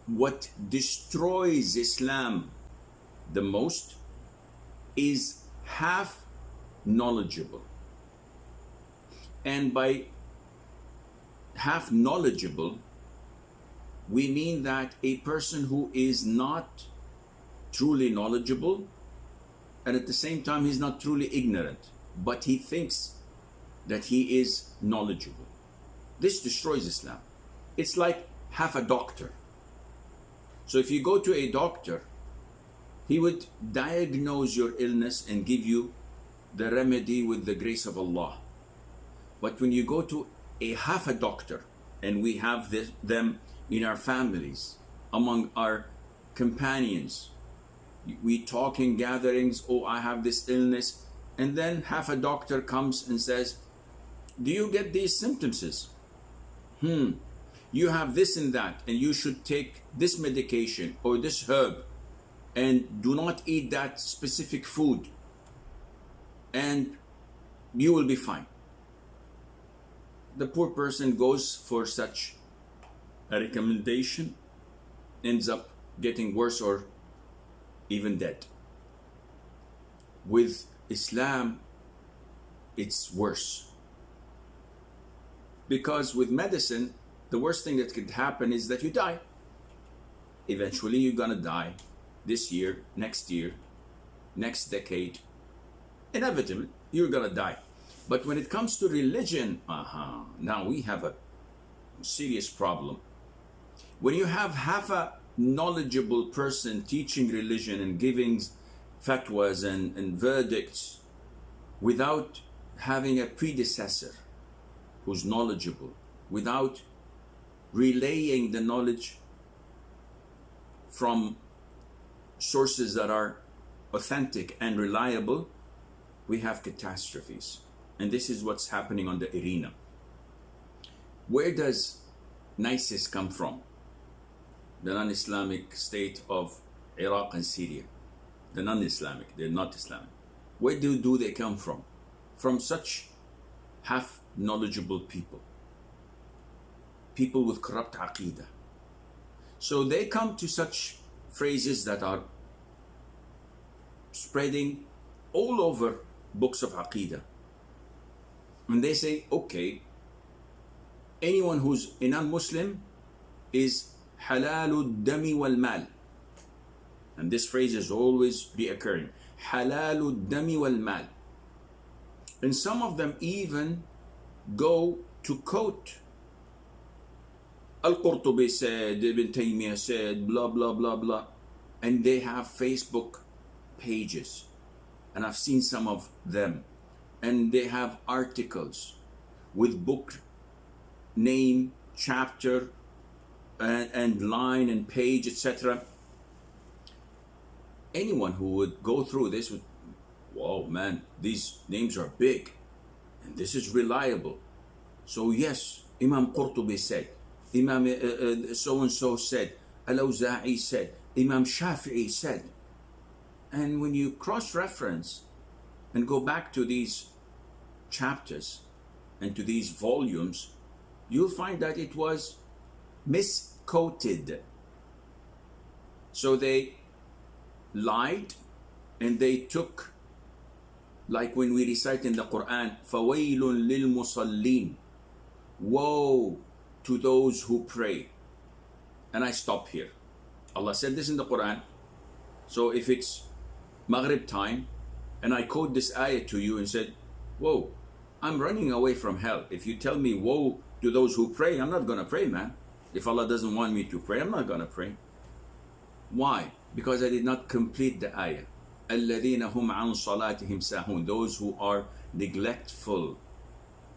what destroys Islam the most is half knowledgeable. And by half knowledgeable, we mean that a person who is not truly knowledgeable, and at the same time he's not truly ignorant, but he thinks that he is knowledgeable. This destroys Islam. It's like half a doctor. So if you go to a doctor, he would diagnose your illness and give you the remedy with the grace of Allah. But when you go to a half a doctor, and we have them in our families, among our companions, we talk in gatherings, oh, I have this illness, and then half a doctor comes and says, do you get these symptoms? You have this and that, and you should take this medication or this herb, and do not eat that specific food, and you will be fine. The poor person goes for such a recommendation, ends up getting worse or even dead. With Islam, it's worse. Because with medicine, the worst thing that could happen is that you die. Eventually, you're gonna die this year, next decade. Inevitably, you're gonna die. But when it comes to religion, now we have a serious problem. When you have half a knowledgeable person teaching religion and giving fatwas and verdicts without having a predecessor who's knowledgeable, without relaying the knowledge from sources that are authentic and reliable, we have catastrophes. And this is what's happening on the arena. Where does ISIS come from? The non-Islamic state of Iraq and Syria. The non-Islamic, they're not Islamic. Where do they come from? From such half knowledgeable people. People with corrupt Aqidah. So they come to such phrases that are spreading all over books of Aqidah. And they say, okay, anyone who's a non-Muslim is halalud dami wal mal. And this phrase is always reoccurring. Halalud dami wal mal. And some of them even go to quote Al-Qurtubi said, Ibn Taymiyyah said, blah, blah, blah, blah. And they have Facebook pages. And I've seen some of them. And they have articles with book name, chapter, and line and page, etc. Anyone who would go through this would, wow, man, these names are big. And this is reliable. So yes, Imam Qurtubi said, Imam so-and-so said, Al-Awza'i said, Imam Shafi'i said. And when you cross-reference and go back to these chapters and to these volumes, you'll find that it was misquoted. So they lied and they took, like when we recite in the Quran, فَوَيْلٌ لِلْمُصَلِّينَ, woe to those who pray. And I stop here. Allah said this in the Quran. So if it's Maghrib time and I quote this ayah to you and said, whoa, I'm running away from hell. If you tell me woe to those who pray, I'm not going to pray, man. If Allah doesn't want me to pray, I'm not going to pray. Why? Because I did not complete the ayah. الَّذِينَ هُمْ عَنْ صَلَاتِهِمْ سَاهُونَ, those who are neglectful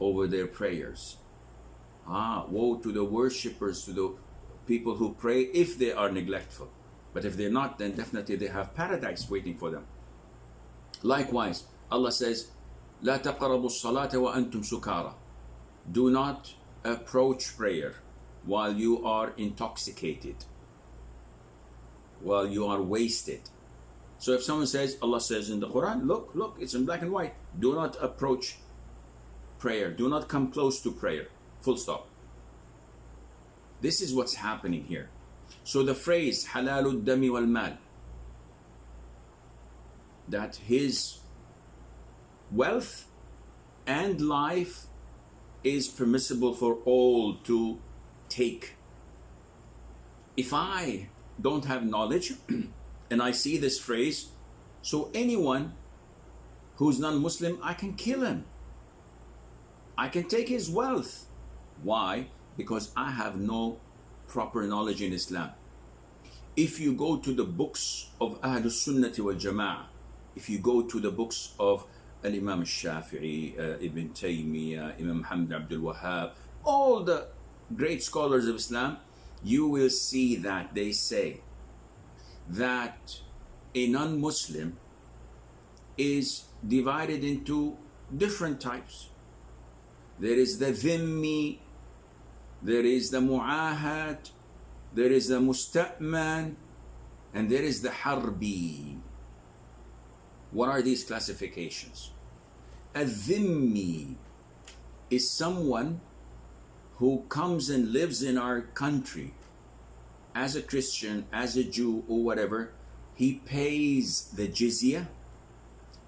over their prayers. Woe to the worshippers, to the people who pray if they are neglectful. But if they're not, then definitely they have paradise waiting for them. Likewise, Allah says, لا تقربوا الصلاة وأنتم سكارى. Do not approach prayer while you are intoxicated, while you are wasted. So if someone says, Allah says in the Quran, look, it's in black and white, do not approach prayer, do not come close to prayer, full stop. This is what's happening here. So the phrase halalud dami wal mal, that his wealth and life is permissible for all to take. If I don't have knowledge and I see this phrase, so anyone who's non-Muslim, I can kill him. I can take his wealth. Why? Because I have no proper knowledge in Islam. If you go to the books of Ahlul Sunnati wal Jama'ah, if you go to the books of Al-Imam al-Shafi'i, Ibn Taymiyyah, Imam Muhammad Abdul Wahhab, all the great scholars of Islam, you will see that they say that a non-Muslim is divided into different types. There is the dhimmi, there is the mu'ahad, there is the musta'man, and there is the harbi. What are these classifications? A dhimmi is someone who comes and lives in our country as a Christian, as a Jew, or whatever. He pays the jizya,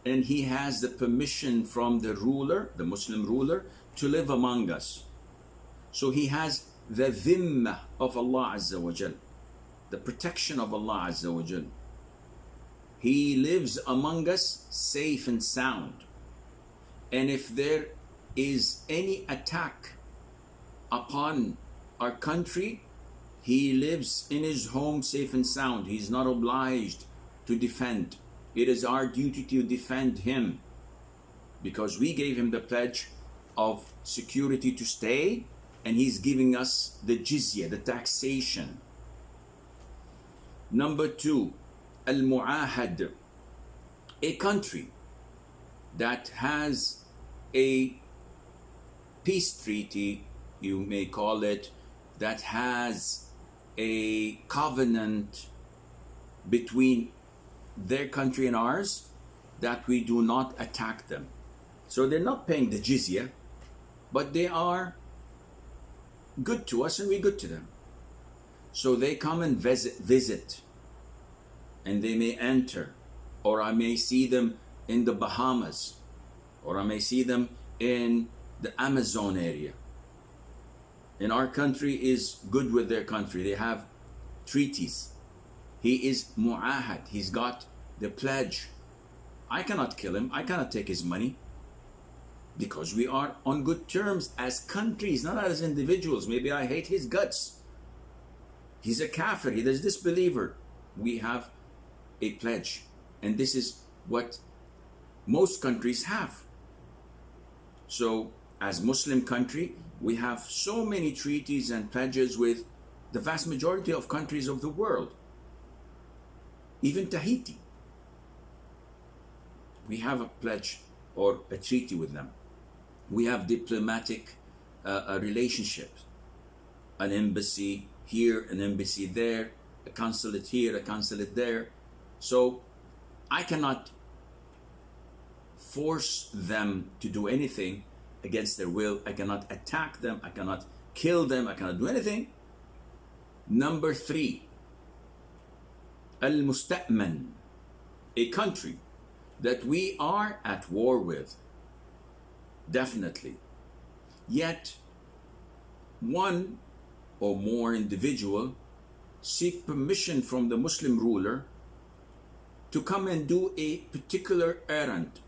and he has the permission from the ruler, the Muslim ruler, to live among us. So he has the dhimma of Allah Azza wa Jal, the protection of Allah Azza wa Jal. He lives among us safe and sound. And if there is any attack upon our country, he lives in his home safe and sound. He's not obliged to defend. It is our duty to defend him, because we gave him the pledge of security to stay, and he's giving us the jizya, the taxation. Number two, al-mu'ahad, a country that has a peace treaty, you may call it, that has a covenant between their country and ours, that we do not attack them. So they're not paying the jizya, but they are good to us and we're good to them. So they come and visit, and they may enter, or I may see them in the Bahamas, or I may see them in the Amazon area. And our country is good with their country. They have treaties. He is mu'ahad. He's got the pledge. I cannot kill him. I cannot take his money, because we are on good terms as countries, not as individuals. Maybe I hate his guts. He's a kafir. He's a disbeliever. We have a pledge. And this is what most countries have. So as Muslim country, we have so many treaties and pledges with the vast majority of countries of the world. Even Tahiti, we have a pledge or a treaty with them. We have diplomatic relationships, an embassy here, an embassy there, a consulate here, a consulate there. So I cannot force them to do anything against their will. I cannot attack them. I cannot kill them. I cannot do anything. Number three, al-musta'man, a country that we are at war with, definitely. Yet one or more individual seek permission from the Muslim ruler to come and do a particular errand,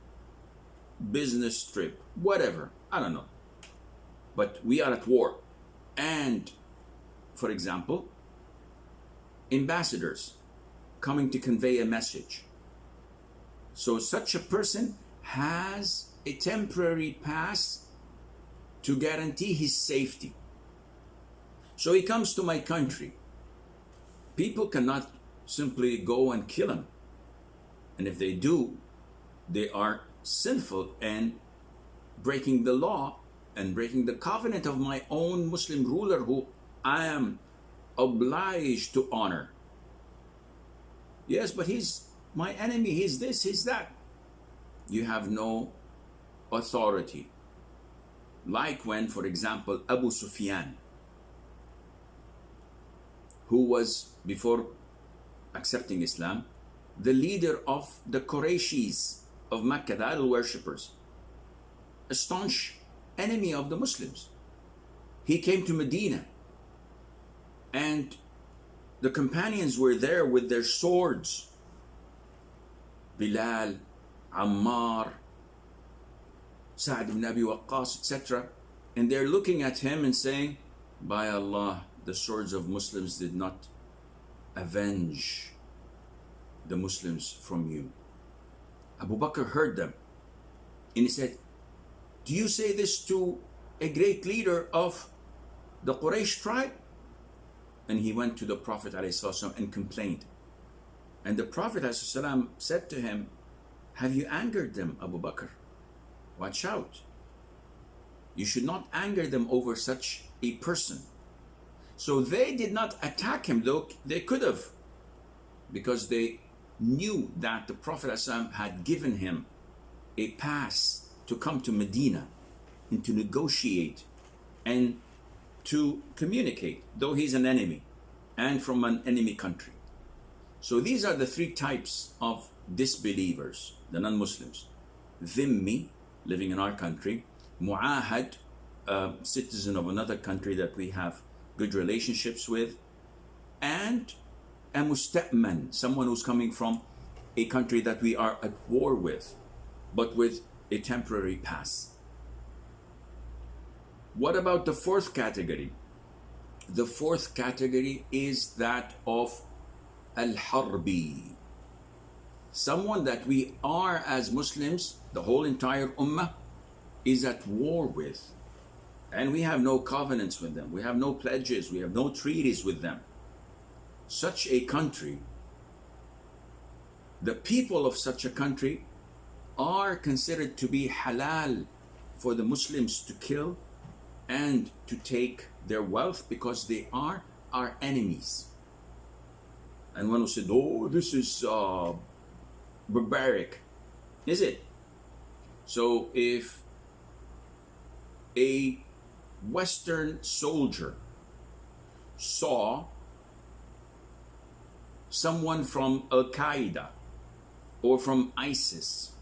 business trip, whatever, I don't know. But we are at war. And, for example, ambassadors coming to convey a message. So such a person has a temporary pass to guarantee his safety. So he comes to my country. People cannot simply go and kill him. And if they do, they are sinful and breaking the law and breaking the covenant of my own Muslim ruler, who I am obliged to honor. Yes, but he's my enemy, he's this, he's that. You have no authority. Like when, for example, Abu Sufyan, who was, before accepting Islam, the leader of the Qurayshis of Mecca, the idol worshippers, a staunch enemy of the Muslims. He came to Medina, and the companions were there with their swords. Bilal, Ammar, Sa'd ibn Abi Waqqas, etc. And they're looking at him and saying, by Allah, the swords of Muslims did not avenge the Muslims from you. Abu Bakr heard them, and he said, do you say this to a great leader of the Quraysh tribe? And he went to the Prophet ﷺ and complained. And the Prophet ﷺ said to him, have you angered them, Abu Bakr? Watch out. You should not anger them over such a person. So they did not attack him, though they could have, because they knew that the Prophet ﷺ had given him a pass to come to Medina and to negotiate and to communicate, though he's an enemy and from an enemy country. So these are the three types of disbelievers, the non-Muslims. Dhimmi, living in our country; Mu'ahad, citizen of another country that we have good relationships with; and a Musta'man, someone who's coming from a country that we are at war with, but with a temporary pass. What about the fourth category? The fourth category is that of Al-Harbi. Someone that we are, as Muslims, the whole entire Ummah, is at war with. And we have no covenants with them. We have no pledges. We have no treaties with them. Such a country, the people of such a country are considered to be halal for the Muslims to kill and to take their wealth, because they are our enemies. And one who said, oh, this is barbaric. Is it? So if a Western soldier saw someone from Al-Qaeda or from ISIS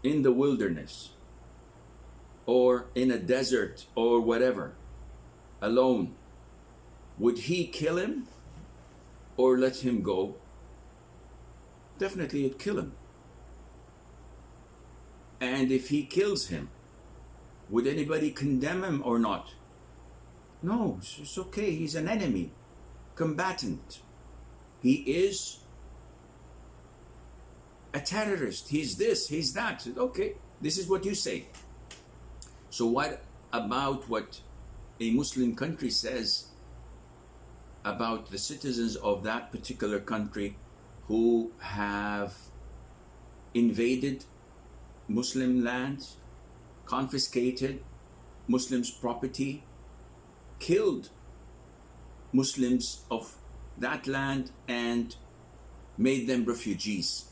in the wilderness or in a desert or whatever, alone, would he kill him or let him go? Definitely it'd kill him. And if he kills him, would anybody condemn him or not? No, it's okay. He's an enemy, combatant. He is a terrorist. He's this, he's that. Okay, this is what you say. So what about what a Muslim country says about the citizens of that particular country who have invaded Muslim lands, confiscated Muslims' property, killed Muslims of that land and made them refugees,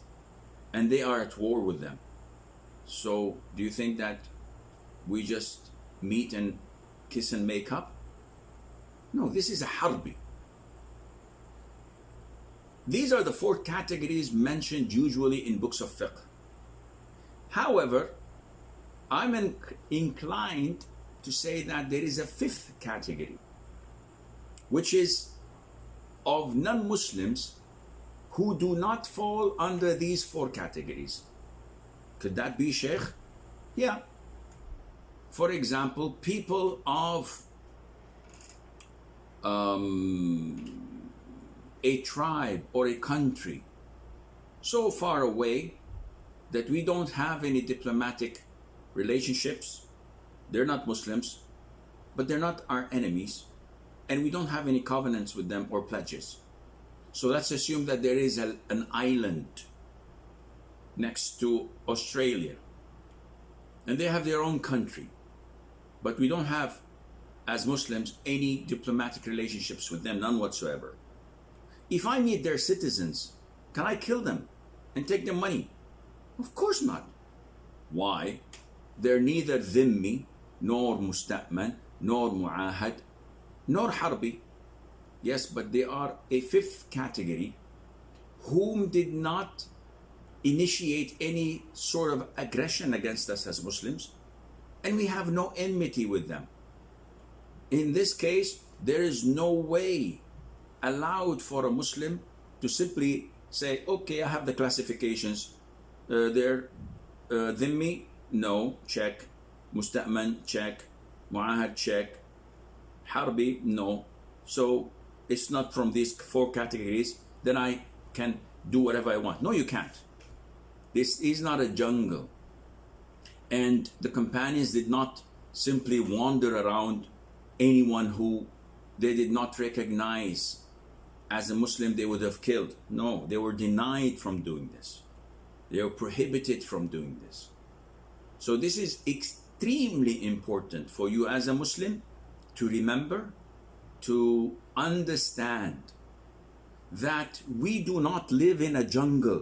and they are at war with them? So do you think that we just meet and kiss and make up? No, this is a harbi. These are the four categories mentioned usually in books of fiqh. However, I'm inclined to say that there is a fifth category, which is of non-Muslims who do not fall under these four categories. Could that be, Sheikh? Yeah. For example, people of a tribe or a country so far away that we don't have any diplomatic relationships. They're not Muslims, but they're not our enemies, and we don't have any covenants with them or pledges. So let's assume that there is an island next to Australia, and they have their own country, but we don't have, as Muslims, any diplomatic relationships with them, none whatsoever. If I meet their citizens, can I kill them and take their money? Of course not. Why? They're neither dhimmi, nor musta'man, nor mu'ahad, nor harbi. Yes, but they are a fifth category whom did not initiate any sort of aggression against us as Muslims, and we have no enmity with them. In this case, there is no way allowed for a Muslim to simply say, okay, I have the classifications there. Dhimmi, no, check. Musta'man, check. Mu'ahad, check. Harbi, no. So it's not from these four categories, then I can do whatever I want. No, you can't. This is not a jungle. And the companions did not simply wander around anyone who they did not recognize as a Muslim they would have killed. No, they were denied from doing this. They were prohibited from doing this. So this is extremely important for you as a Muslim to remember, to understand that we do not live in a jungle.